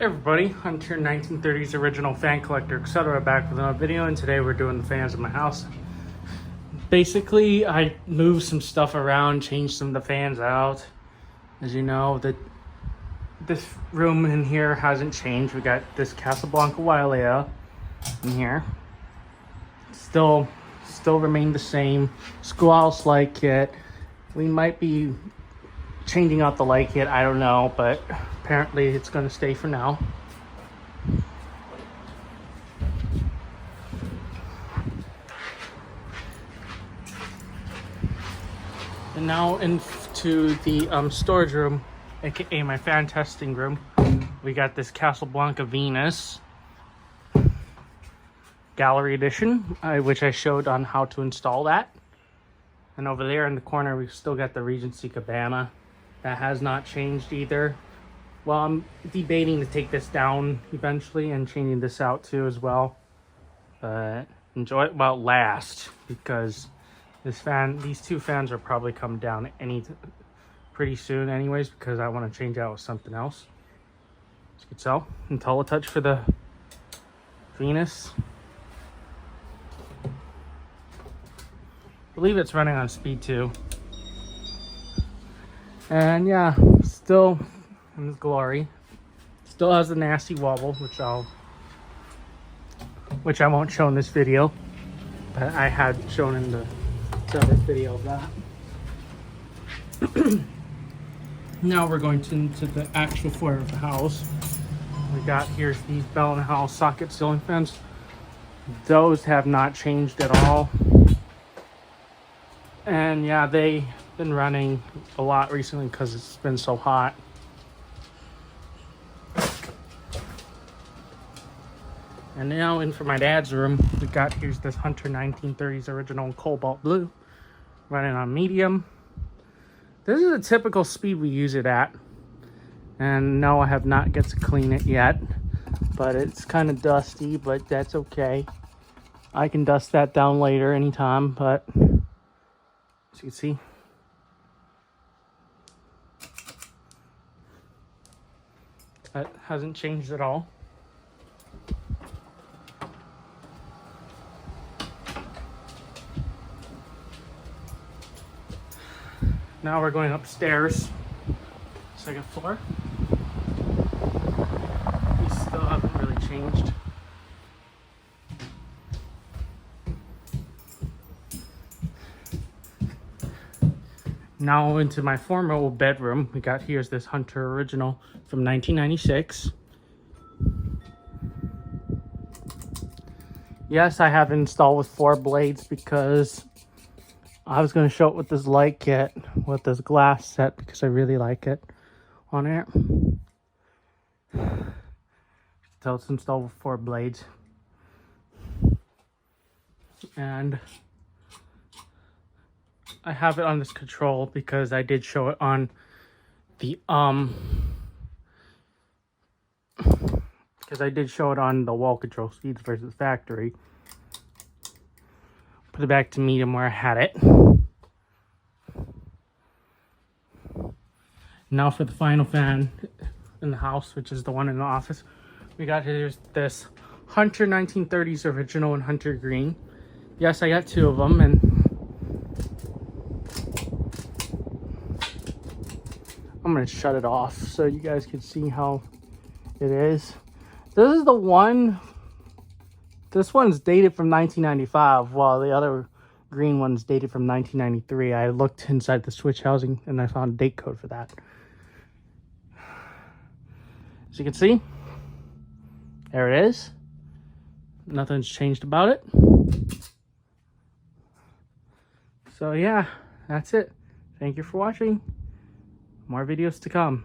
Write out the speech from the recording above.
Everybody, Hunter 1930s original fan collector, etc. back with another video, and today we're doing the fans of my house. Basically, I moved some stuff around, changed some of the fans out. As you know, this room in here hasn't changed. We got this Casablanca Wailea in here. Still remain the same. Squall's light kit. We might be changing out the light kit, I don't know, but apparently it's going to stay for now. And now into the storage room, aka my fan testing room. We got this Casablanca Venus Gallery Edition, which I showed on how to install that. And over there in the corner, we've still got the Regency Cabana. That has not changed either. Well, I'm debating to take this down eventually and changing this out too as well. But enjoy it while it lasts, because these two fans are probably coming down pretty soon anyways, because I want to change out with something else. As you can tell, IntelliTouch for the Venus. I believe it's running on speed 2. And yeah, still in its glory. Still has a nasty wobble, which I won't show in this video, but I had shown in the other video of that. Now we're going into the actual floor of the house. We got here's these Bell & Howell socket ceiling fans. Those have not changed at all. And yeah, they've been running a lot recently because it's been so hot. And now in for my dad's room, we got here's this Hunter 1930s original Cobalt Blue, running on medium. This is a typical speed we use it at. And no, I have not get to clean it yet, but it's kind of dusty, but that's okay. I can dust that down later anytime, but as you can see, that hasn't changed at all. Now we're going upstairs, second floor. These still haven't really changed. Now into my former old bedroom. We got here's this Hunter original from 1996. Yes, I have it installed with 4 blades because I was going to show it with this light kit, with this glass set, because I really like it on it. So it's installed with 4 blades. And I have it on this control because I did show it on the wall control speeds versus factory. Put it back to medium where I had it. Now for the final fan in the house, which is the one in the office. We got here's this Hunter 1930s original in Hunter Green. Yes, I got 2 of them, and I'm going to shut it off so you guys can see how it is. This is the one. This one's dated from 1995, while the other green one's dated from 1993. I looked inside the switch housing and I found a date code for that. As you can see, there it is. Nothing's changed about it. So yeah, that's it. Thank you for watching. More videos to come.